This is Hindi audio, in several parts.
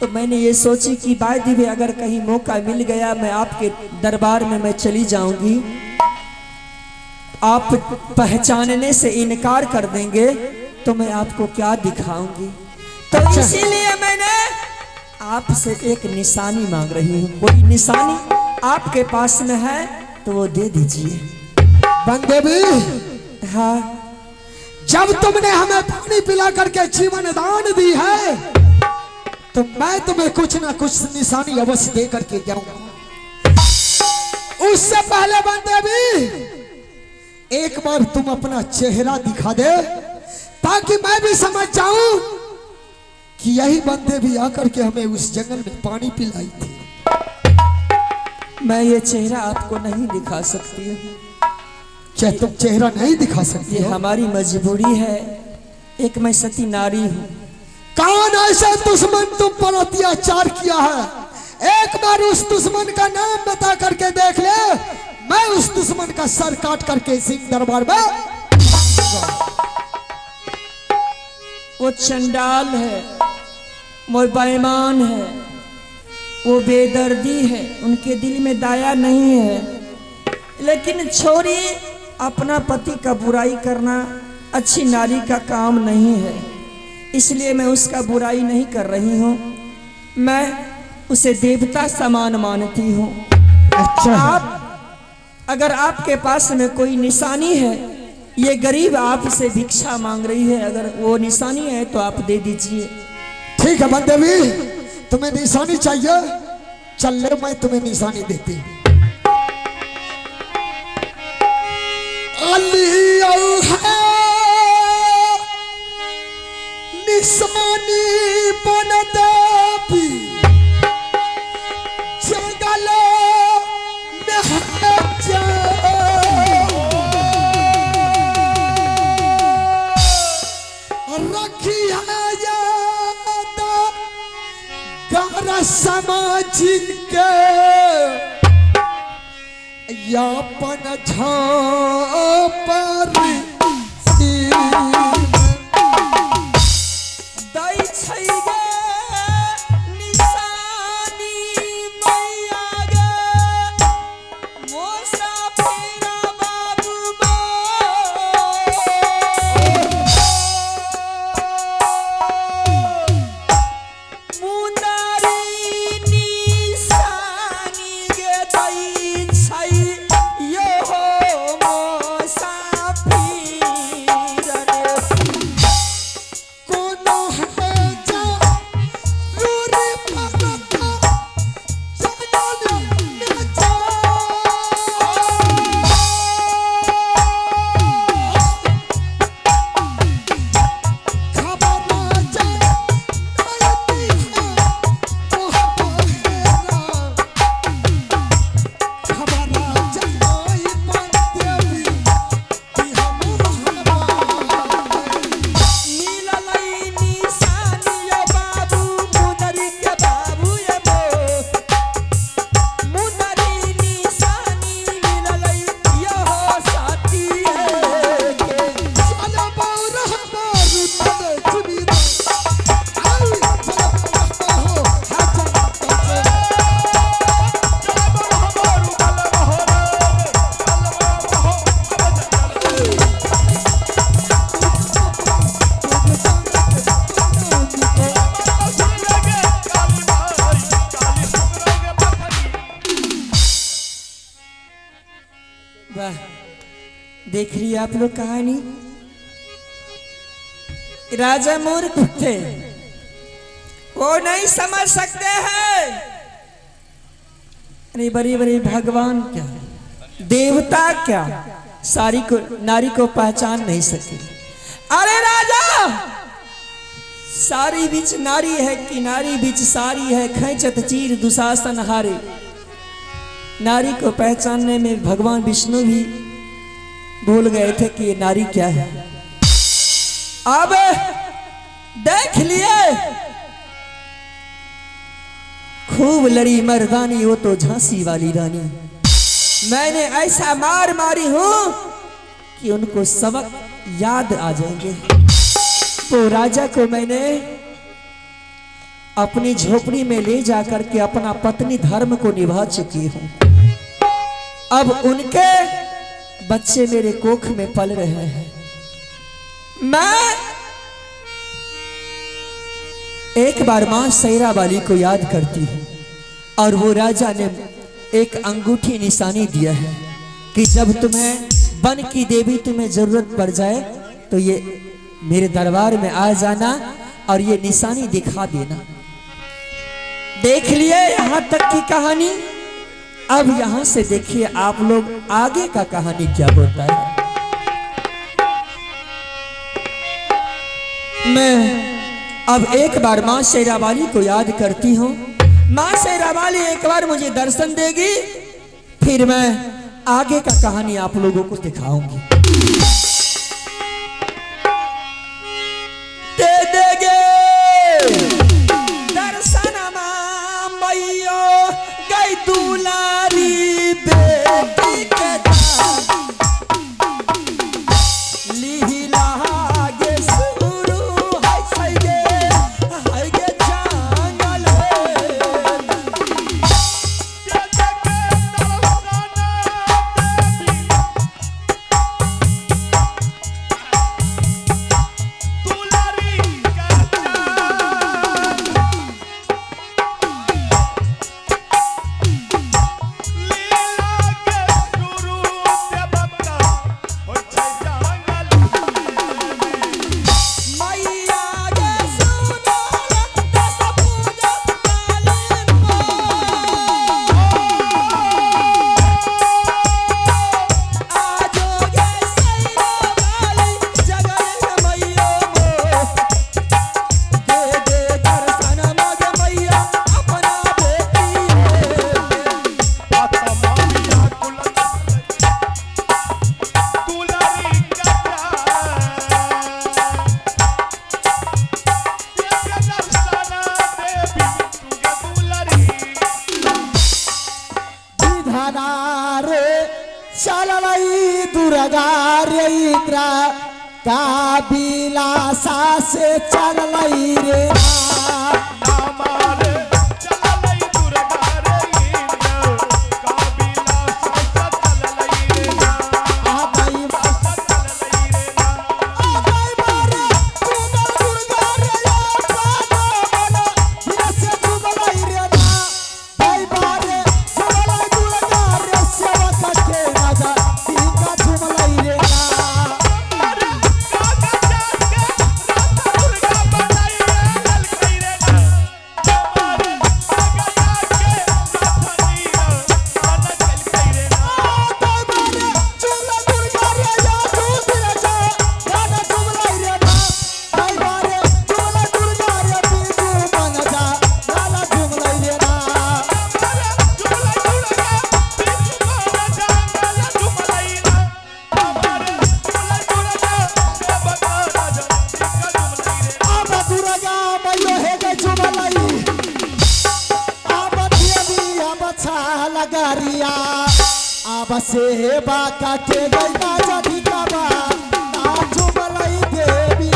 तो मैंने ये सोची कि बाय दी वे अगर कहीं मौका मिल गया, मैं आपके दरबार में मैं चली जाऊंगी, आप पहचानने से इनकार कर देंगे तो मैं आपको क्या दिखाऊंगी। तो इसीलिए मैंने आपसे एक निशानी मांग रही हूँ। कोई निशानी आपके पास में है तो वो दे दीजिए। बंदे भी, हाँ, जब तुमने हमें पानी पिला करके जीवन दान दी है तो मैं तुम्हें कुछ ना कुछ निशानी अवश्य दे करके जाऊंगा। उससे पहले बंदे भी एक बार तुम अपना चेहरा दिखा दे ताकि मैं भी समझ जाऊं कि यही बंदे भी आकर के हमें उस जंगल में पानी पिलाई थी। मैं ये चेहरा आपको नहीं दिखा सकती हूँ। क्या तुम चेहरा नहीं दिखा सकती? ये हमारी मजबूरी है। एक मैं सती नारी हूँ। कौन ऐसा दुश्मन तुम पर अत्याचार किया है? एक बार उस दुश्मन का नाम बता करके देख ले, मैं उस दुश्मन का सर काट करके सिंह दरबार में। वो चंडाल है, वो बेईमान है, वो बेदर्दी है, उनके दिल में दया नहीं है। लेकिन छोरी, अपना पति का बुराई करना अच्छी नारी का काम नहीं है, इसलिए मैं उसका बुराई नहीं कर रही हूँ। मैं उसे देवता समान मानती हूँ। अच्छा, आप अगर आपके पास में कोई निशानी है, ये गरीब आपसे भिक्षा मांग रही है, अगर वो निशानी है तो आप दे दीजिए। ठीक है बंदे भी, तुम्हें निशानी चाहिए, चल ले, मैं तुम्हें निशानी देती हूँ। निशानी बन देवी जंगल रखी है याद गारा समाजिक के यापन झापर देख रही आप लोग कहानी। राजा मूर्ख थे, वो नहीं समझ सकते हैं। अरे बड़ी बड़ी भगवान क्या, देवता क्या, सारी को नारी को पहचान नहीं सके। अरे राजा, सारी बीच नारी है कि नारी बीच सारी है, खैचत चीर दुशासन हारे। नारी को पहचानने में भगवान विष्णु भी भूल गए थे कि ये नारी क्या है। अब देख लिए, खूब लड़ी मर्दानी, वो तो झांसी वाली रानी। मैंने ऐसा मार मारी हूं कि उनको सबक याद आ जाएंगे। तो राजा को मैंने अपनी झोपड़ी में ले जाकर के अपना पत्नी धर्म को निभा चुकी हूं। अब उनके बच्चे मेरे कोख में पल रहे हैं। मैं एक बार मां सैरा वाली को याद करती हूं और वो राजा ने एक अंगूठी निशानी दिया है कि जब तुम्हें वन की देवी तुम्हें जरूरत पड़ जाए तो ये मेरे दरबार में आ जाना और ये निशानी दिखा देना। देख लिए यहां तक की कहानी। अब यहां से देखिए आप लोग आगे का कहानी क्या होता है। मैं अब एक बार मां शेरावाली को याद करती हूं। मां शेरावाली एक बार मुझे दर्शन देगी, फिर मैं आगे का कहानी आप लोगों को दिखाऊंगी। दे देगे दर्शन मां मैयो गई दुलारी बेटी के लिही लागे सुरू हाय गे जंगल काबिलासा से चल रे से बाका के गई राजा ढिकावा नाचो मलाई देवी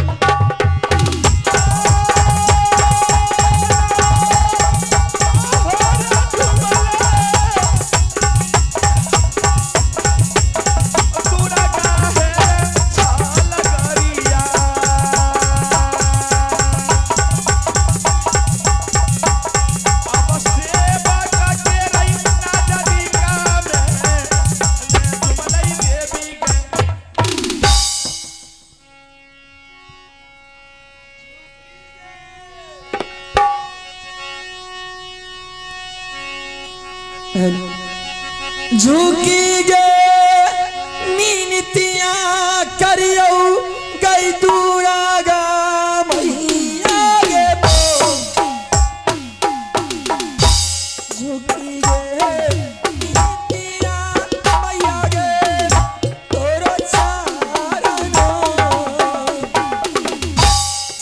झुकी गे मीनतिया करियो गई दूरा गा मैया गे झुकी गे मीनतिया मैया गे तोरो चारनो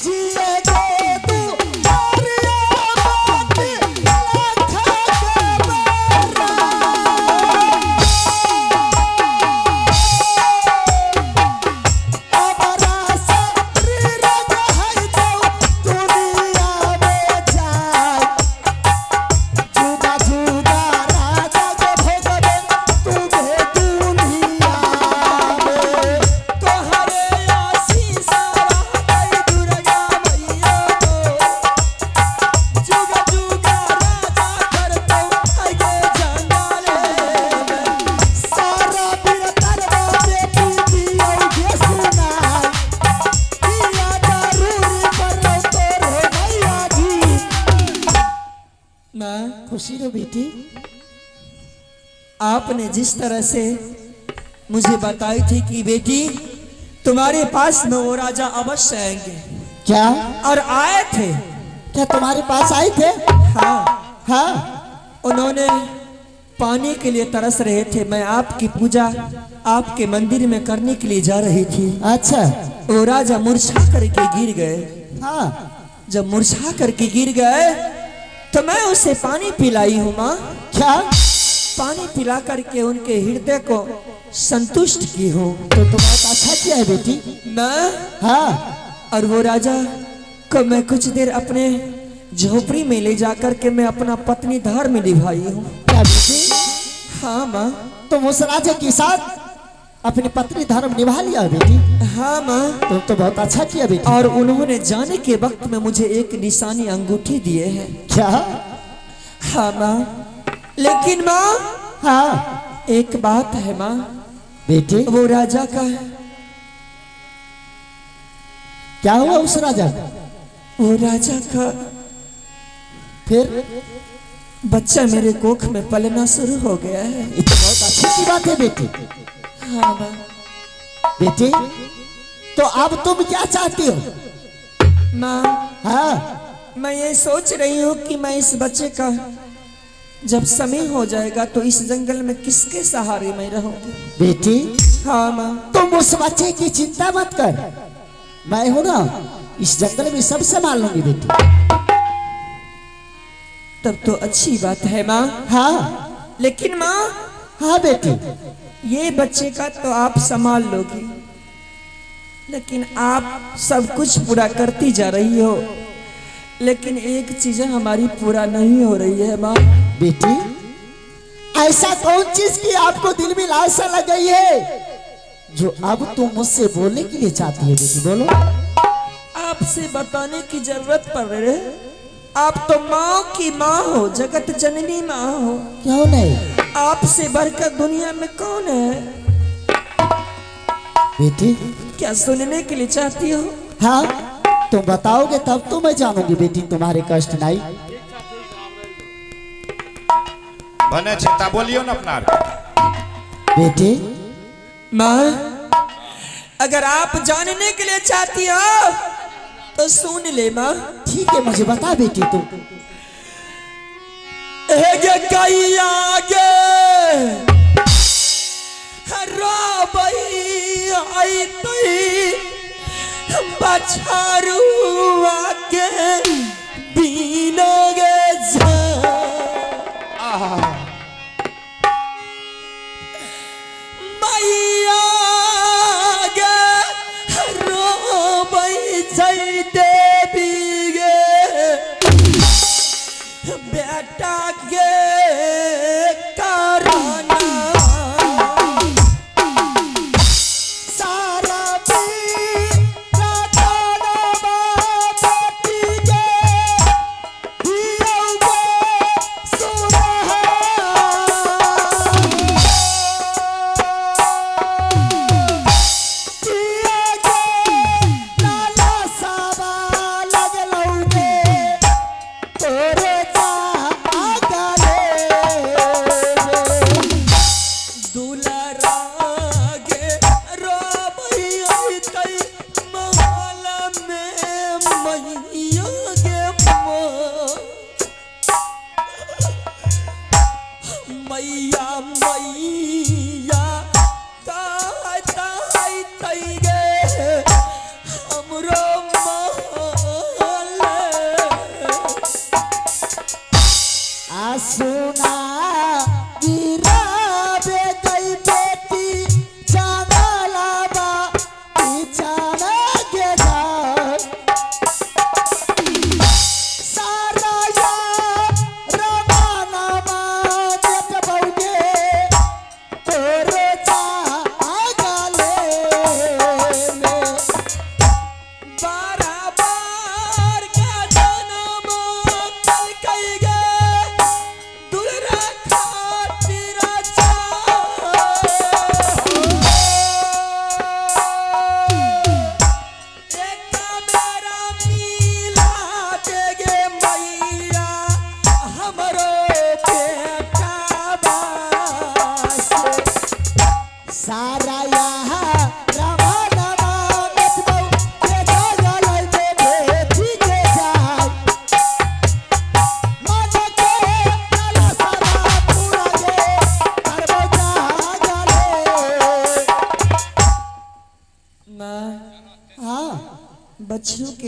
जिए गे तू माँ, खुशी रहो बेटी। आपने जिस तरह से मुझे बताई थी कि बेटी तुम्हारे पास में वो राजा अवश्य आएंगे, क्या? और आए थे। क्या तुम्हारे पास आए थे? हाँ हाँ। उन्होंने पानी के लिए तरस रहे थे। मैं आपकी पूजा आपके मंदिर में करने के लिए जा रही थी। अच्छा। वो राजा मूर्छा करके गिर गए। हाँ। जब मूर्छा करके गिर गए तो मैं उसे पानी पिलाई हूँ माँ। क्या? पानी पिला करके उनके हृदय को संतुष्ट की हूँ। तो बहुत अच्छा किया है बेटी। मैं हाँ। और वो राजा को मैं कुछ देर अपने झोपड़ी में ले जाकर के मैं अपना पत्नी धर्म निभाई हूँ। क्या बेटी? हाँ माँ। तुम उस राजा के साथ अपनी पत्नी धर्म निभा लिया बेटी? हाँ माँ। तुम तो बहुत अच्छा किया बेटी। और उन्होंने जाने के वक्त में मुझे एक निशानी अंगूठी दिए हैं। क्या? हाँ माँ। लेकिन माँ, हाँ एक बात है माँ। बेटी। वो राजा का क्या हुआ उस राजा? वो राजा का फिर? बच्चा मेरे कोख में पलना शुरू हो गया है। ये तो बहुत अच्छी की बात है बेटी। हाँ माँ। बेटी, तो अब तुम क्या चाहती हो? माँ, हाँ। मैं ये सोच रही हूँ कि मैं इस बच्चे का जब समय हो जाएगा तो इस जंगल में किसके सहारे मैं रहूंगी। बेटी। हाँ माँ। तुम उस बच्चे की चिंता मत कर, मैं हूं ना, इस जंगल में सब संभाल लूंगी बेटी। तब तो अच्छी बात है माँ। हाँ। लेकिन माँ, हाँ बेटी। ये बच्चे का तो आप संभाल लोगी, लेकिन आप सब कुछ पूरा करती जा रही हो, लेकिन एक चीज हमारी पूरा नहीं हो रही है माँ। बेटी, ऐसा कौन चीज की आपको दिल में लालसा लग गई है जो अब तुम मुझसे बोलने के लिए चाहती है? बेटी बोलो। आपसे बताने की जरूरत पड़ रही है। आप तो माँ की माँ हो, जगत जननी माँ हो। क्यों नहीं? आपसे बढ़कर दुनिया में कौन है? बेटी। क्या सुनने के लिए चाहती हो? हाँ, तुम बताओगे तब तो मैं जानूंगी बेटी तुम्हारे कष्ट नहीं। बने चिंता बोलियो ना अपना। बेटी। माँ, अगर आप जानने के लिए चाहती हो तो सुन ले माँ। ठीक है, मुझे बता बेटी तुम। कई आगे आई बछारू आगे बीनोगे मैया गे रोबई जय देवी गे बेटा गे कराना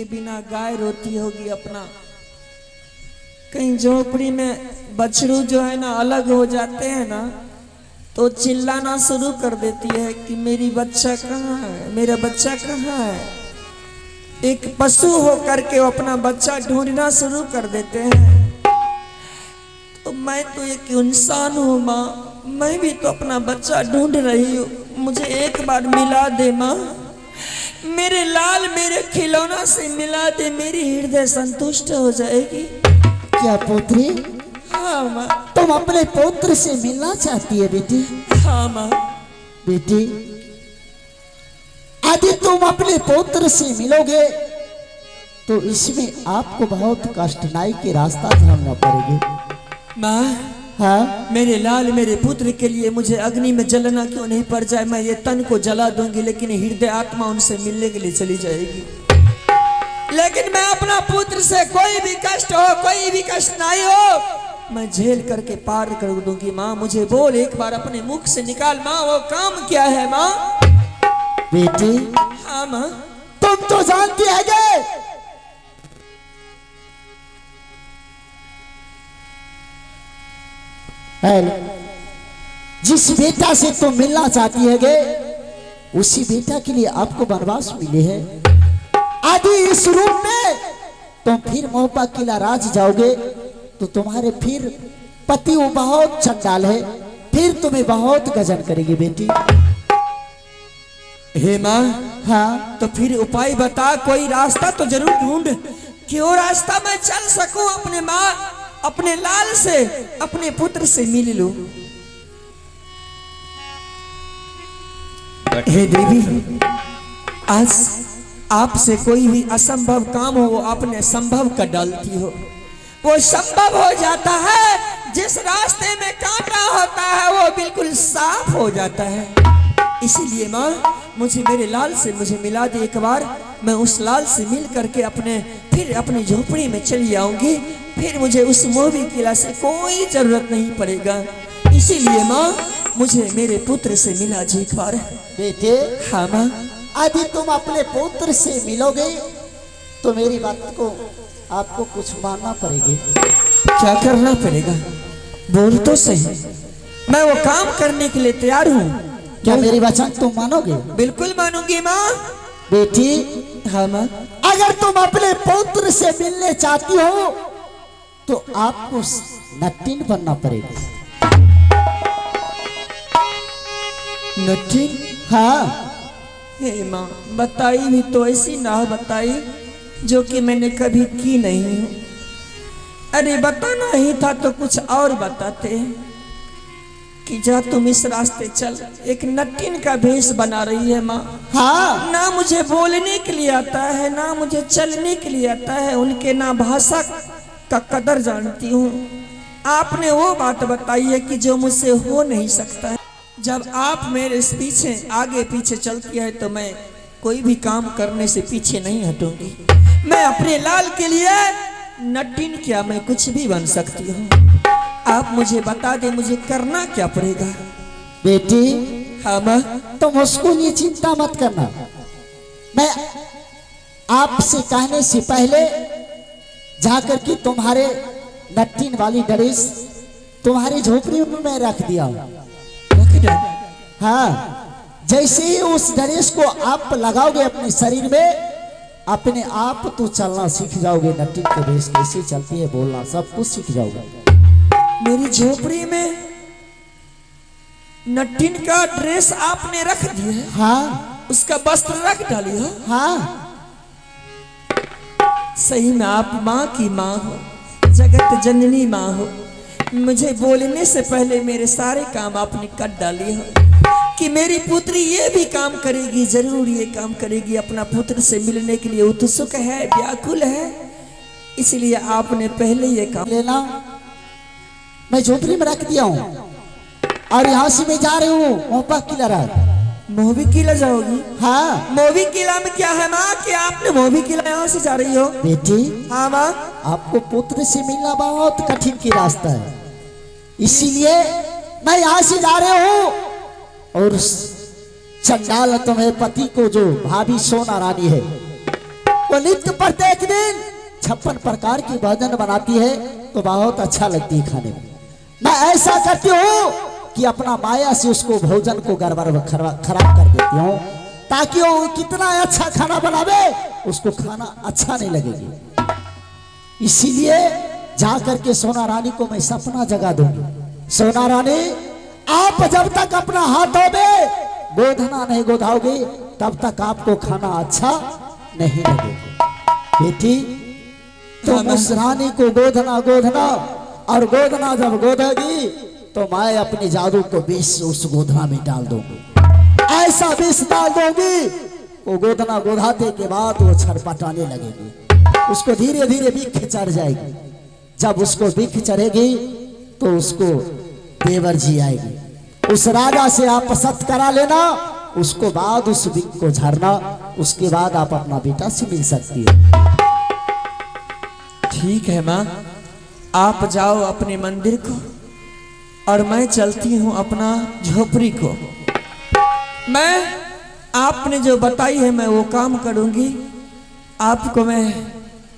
के बिना गाय रोती होगी अपना। कहीं झोपड़ी में बछड़ू जो है ना अलग हो जाते हैं ना, तो चिल्लाना शुरू कर देती है कि मेरी बच्चा कहाँ है, मेरा बच्चा कहाँ है। एक पशु हो करके वो अपना बच्चा ढूंढना शुरू कर देते हैं। तो मैं तो एक इंसान हूँ माँ, मैं भी तो अपना बच्चा ढूंढ रही हूँ, मुझे एक बार मिला दे माँ, मेरे लाल मेरे खिलौना से मिला दे, मेरी हृदय संतुष्ट हो जाएगी। क्या पुत्री? हाँ माँ। तुम अपने पुत्र से मिलना चाहती है बेटी? हाँ माँ। बेटी, यदि तुम अपने पुत्र से मिलोगे तो इसमें आपको बहुत कष्टनाई के रास्ता ढूंढना पड़ेगी। माँ, हाँ? मेरे लाल मेरे पुत्र के लिए मुझे अग्नि में जलना क्यों नहीं पड़ जाए। मैं ये तन को जला दूंगी, लेकिन हृदय आत्मा उनसे मिलने के लिए चली जाएगी। लेकिन मैं अपना पुत्र से कोई भी कष्ट हो, कोई भी कष्ट नहीं हो, मैं झेल करके पार कर दूंगी। माँ मुझे बोल, एक बार अपने मुख से निकाल माँ, वो काम क्या है माँ? बेटी, हाँ माँ। तुम तो जानती है जिस बेटा से तुम मिलना चाहती है गे, उसी बेटा के लिए आपको वनवास मिले है। आदि इस रूप में तुम फिर मोहपा किला राज जाओगे तो तुम्हारे फिर पति वो बहुत चंडाल है, फिर तुम्हें बहुत गजन करेगी बेटी। हे माँ, हाँ? तो फिर उपाय बता, कोई रास्ता तो जरूर ढूंढ कि वो रास्ता मैं चल सकूं, अपने माँ अपने लाल से अपने पुत्र से मिल लूं। हे देवी, आज आपसे कोई भी असंभव काम हो वो आपने संभव कर डालती हो, वो संभव हो जाता है। जिस रास्ते में कांटा होता है वो बिल्कुल साफ हो जाता है। इसीलिए माँ, मुझे मेरे लाल से मुझे मिला दे एक बार, मैं उस लाल से मिल करके फिर अपनी झोपड़ी में चली आऊंगी। फिर मुझे उस मोहबी किला से कोई जरूरत नहीं पड़ेगा। इसीलिए माँ, मुझे मेरे पुत्र से मिला जी एक बार। बेटे, हाँ माँ। यदि तुम अपने पुत्र से मिलोगे तो मेरी बात को आपको कुछ मानना पड़ेगी। क्या करना पड़ेगा? बोल तो सही, मैं वो काम करने के लिए तैयार हूँ। क्या मेरी वचन तुम मानोगे? बिल्कुल मानूंगी माँ। बेटी, हाँ माँ। अगर तुम अपने पुत्र से मिलने चाहती हो तो आपको नट्टिन बनना पड़ेगा। नट्टिन? हाँ। हे माँ, बताई भी तो ऐसी ना बताई जो कि मैंने कभी की नहीं हूँ। अरे बताना ही था तो कुछ और बताते कि जा तुम इस रास्ते चल। एक नट्टिन का भेष बना रही है माँ। हाँ। ना मुझे बोलने के लिए आता है, ना मुझे चलने के लिए आता है, उनके ना भाषा का कदर जानती हूँ। आपने वो बात बताई है कि जो मुझसे हो नहीं सकता है। जब आप मेरे पीछे आगे पीछे चलती है तो मैं कोई भी काम करने से पीछे नहीं हटूंगी। मैं अपने लाल के लिए नट्टिन क्या, मैं कुछ भी बन सकती हूँ। आप मुझे बता दे, मुझे करना क्या पड़ेगा? बेटी, हाँ माँ। तुम उसको लिए चिंता मत करना। मैं आपसे कहने से पहले जाकर के तुम्हारे नट्टिन वाली ड्रेस तुम्हारी झोपड़ी में मैं रख दिया हूँ। हाँ, जैसे ही उस ड्रेस को आप लगाओगे अपने शरीर में, अपने आप तो चलना सीख जाओगे। नट्टिन के भेष कैसे चलती है, बोलना सब कुछ सीख जाओगे। मेरी झोपड़ी में नट्टिन का ड्रेस आपने रख दिया है? हाँ। उसका वस्त्र रख डाली हो? हाँ। सही में आप माँ की माँ हो, जगत जननी माँ हो। मुझे बोलने से पहले मेरे सारे काम आपने कर डाली हो कि मेरी पुत्री ये भी काम करेगी, जरूर ये काम करेगी। अपना पुत्र से मिलने के लिए उत्सुक है, व्याकुल है, इसलिए आपने पहले ये काम लेना। मैं झोपड़ी में रख दिया हूँ और यहाँ से मैं जा रही हूँ मोहपा किला राज। मोहबी किला जाओगी? हाँ। मोहबी किला में क्या है माँ कि आपने मोहबी किला यहाँ से जा रही हो? बेटी, हाँ माँ। आपको पुत्र से मिलना बहुत कठिन की रास्ता है, इसीलिए मैं यहाँ से जा रही हूँ। और चंडाल तुम्हें पति को, जो भाभी सोना रानी है, तो नित्य प्रत्येक दिन 56 प्रकार की भोजन बनाती है तो बहुत अच्छा लगती है खाने में। मैं ऐसा करती हूँ कि अपना माया से उसको भोजन को गड़बड़ खराब कर देती हूँ, ताकि वो कितना अच्छा खाना बनावे उसको खाना अच्छा नहीं लगेगी। इसीलिए जा करके सोना रानी को मैं सपना जगा दूंगी। सोना रानी, आप जब तक अपना हाथों में गोधना नहीं गोधाओगे तब तक आपको खाना अच्छा नहीं लगेगा। बेटी, तो उस रानी को गोधना गोधना, और गोधना जब गोधेगी तो मैं अपने जादू को विष उस गोधना में डाल दूंगी। ऐसा विष डाल दूंगी वो गोधना गोधाते के बाद वो छटपटाने लगेगी, उसको धीरे धीरे बिख चढ़ जाएगी। जब उसको बिख चढ़ेगी तो उसको देवर जी आएगी, उस राजा से आप पसंद करा लेना, उसको बाद उस बिख को झरना, उसके बाद आप अपना बेटा से मिल सकती है। ठीक है माँ, आप जाओ अपने मंदिर को और मैं चलती हूँ अपना झोपड़ी को। मैं आपने जो बताई है मैं वो काम करूँगी। आपको मैं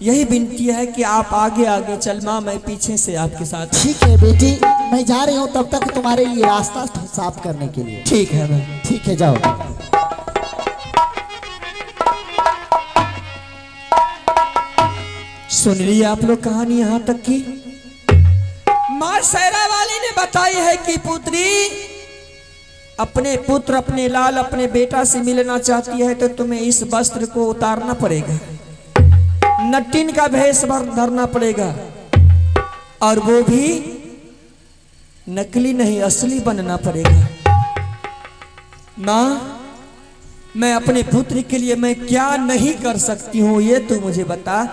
यही विनती है कि आप आगे आगे चल माँ, मैं पीछे से आपके साथ। ठीक है बेटी, मैं जा रही हूँ तब तक तुम्हारे लिए रास्ता साफ करने के लिए। ठीक है मैं। ठीक है, जाओ। सुन ली आप लोग कहानी यहाँ तक की। माँ सैरा वाली ने बताई है कि पुत्री अपने पुत्र, अपने लाल, अपने बेटा से मिलना चाहती है तो तुम्हें इस वस्त्र को उतारना पड़ेगा, नट्टिन का भेष धरना पड़ेगा, और वो भी नकली नहीं असली बनना पड़ेगा। माँ, मैं अपने पुत्र के लिए मैं क्या नहीं कर सकती हूँ ये तो मुझे बता,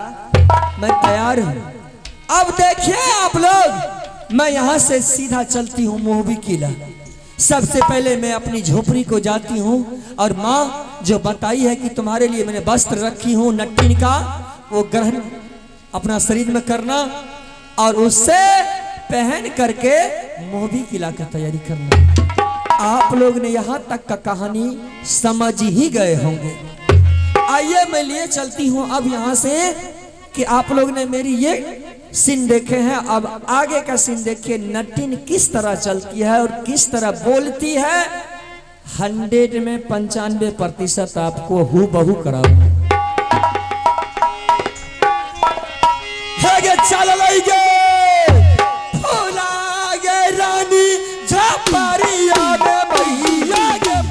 मैं तैयार हूँ। अब देखिए आप लोग, मैं यहाँ से सीधा चलती हूँ मोहबी किला। सबसे पहले मैं अपनी झोपड़ी को जाती हूँ और माँ जो बताई है कि तुम्हारे लिए मैंने वस्त्र रखी हूँ नट्टिन का, वो ग्रहण अपना शरीर में करना और उससे पहन करके मोहबी किला का तैयारी करना। आप लोग ने यहाँ तक का कहानी समझ ही गए होंगे। आइए मैं लिए चलती हूँ अब यहाँ से कि आप लोग ने मेरी ये सीन देखे हैं, अब आगे का सीन देखिए नट्टिन किस तरह चलती है और किस तरह बोलती है। 100 में 95% आपको हूबहू कराऊंगा। चल लइगे फूला गे रानी झपरिया में भैया गे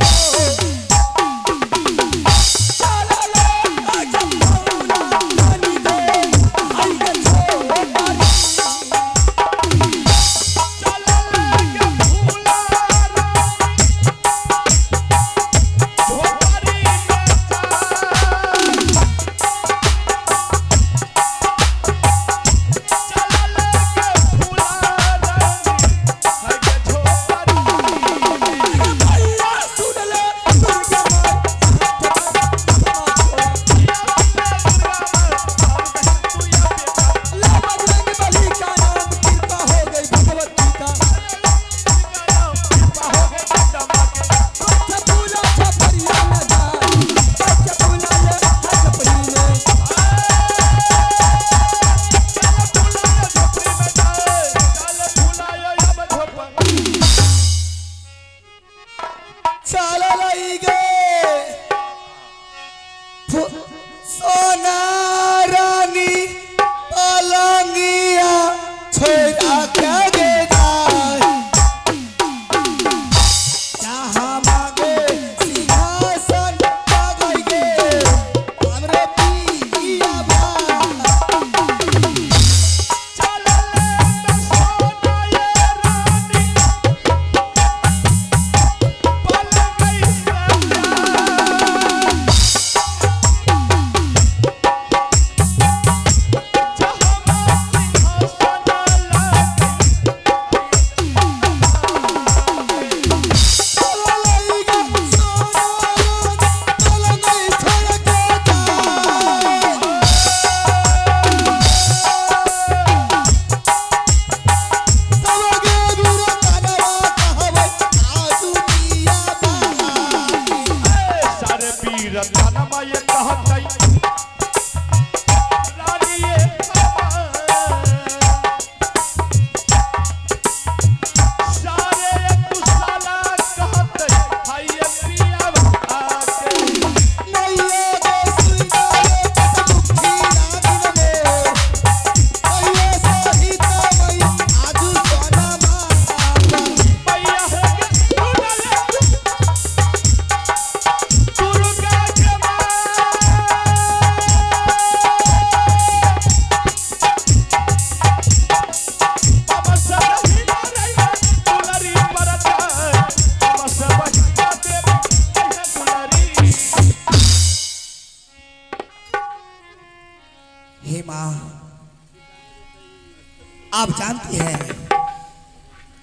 आप जानती हैं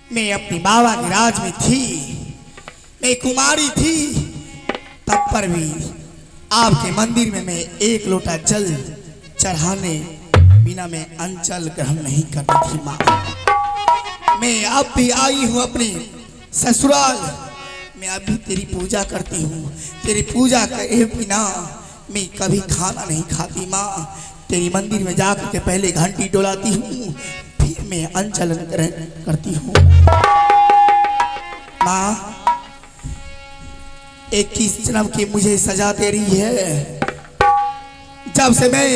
मैं अपनी बाबा के राज में थी, मैं कुमारी थी, तब पर भी आपके मंदिर में मैं एक लोटा जल चढ़ाने बिना मैं अंचल ग्रहण नहीं करती थी माँ। मैं अब भी आई हूँ अपने ससुराल, मैं अभी तेरी पूजा करती हूँ, तेरी पूजा करे बिना मैं कभी खाना नहीं खाती माँ। तेरी मंदिर में जाकर के पहले घंटी डोलाती हूँ, फिर मैं अंचल ग्रहण करती हूँ माँ। 21 जन्म की मुझे सजा दे रही है। जब से मैं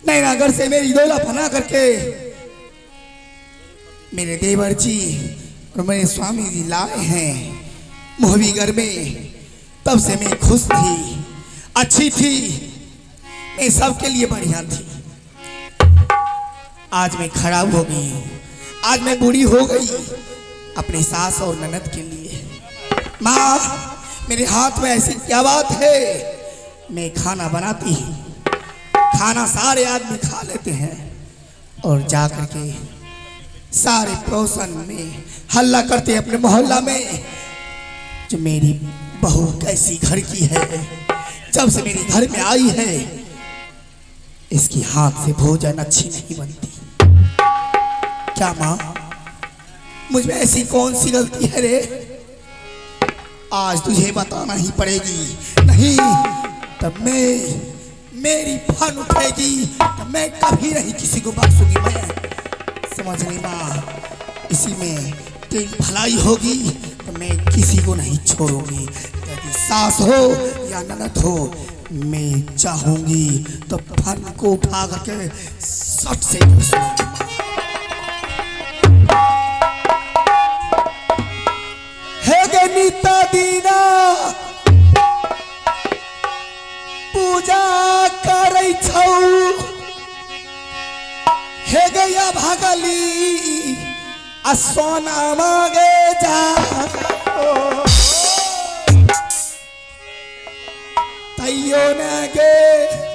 नैनागढ़ से मेरी डोला बना करके मेरे देवर जी और मेरे स्वामी जी लाए हैं मोहबीगढ़ में, तब से मैं खुश थी, अच्छी थी, मैं सबके लिए बढ़िया थी। आज मैं खराब हो गई हूँ, आज मैं बूढ़ी हो गई अपनी सास और ननद के लिए। माँ, मेरे हाथ में ऐसी क्या बात है, मैं खाना बनाती हूँ, खाना सारे आदमी खा लेते हैं और जा करके सारे पड़ोसन में हल्ला करते अपने मोहल्ला में, जो मेरी बहू कैसी घर की है, जब से मेरे घर में आई है इसकी हाथ से भोजन अच्छी नहीं बनती। क्या माँ, मुझ में ऐसी कौन सी गलती है रे? आज तुझे बताना ही पड़ेगी, नहीं तब मेरी फन उठेगी, तब मैं कभी नहीं किसी को बख्शूंगी। मैं समझ नहीं माँ, इसी में तेरी भलाई होगी तो मैं किसी को नहीं छोड़ूंगी। यदि सास हो या ननद हो, मैं चाहूंगी तो फन को उठा करके सट से घुसूंगी। नीता दीना पूजा करै छौ, हे गया भागली आ सोना मांगे जा, तैयो न गे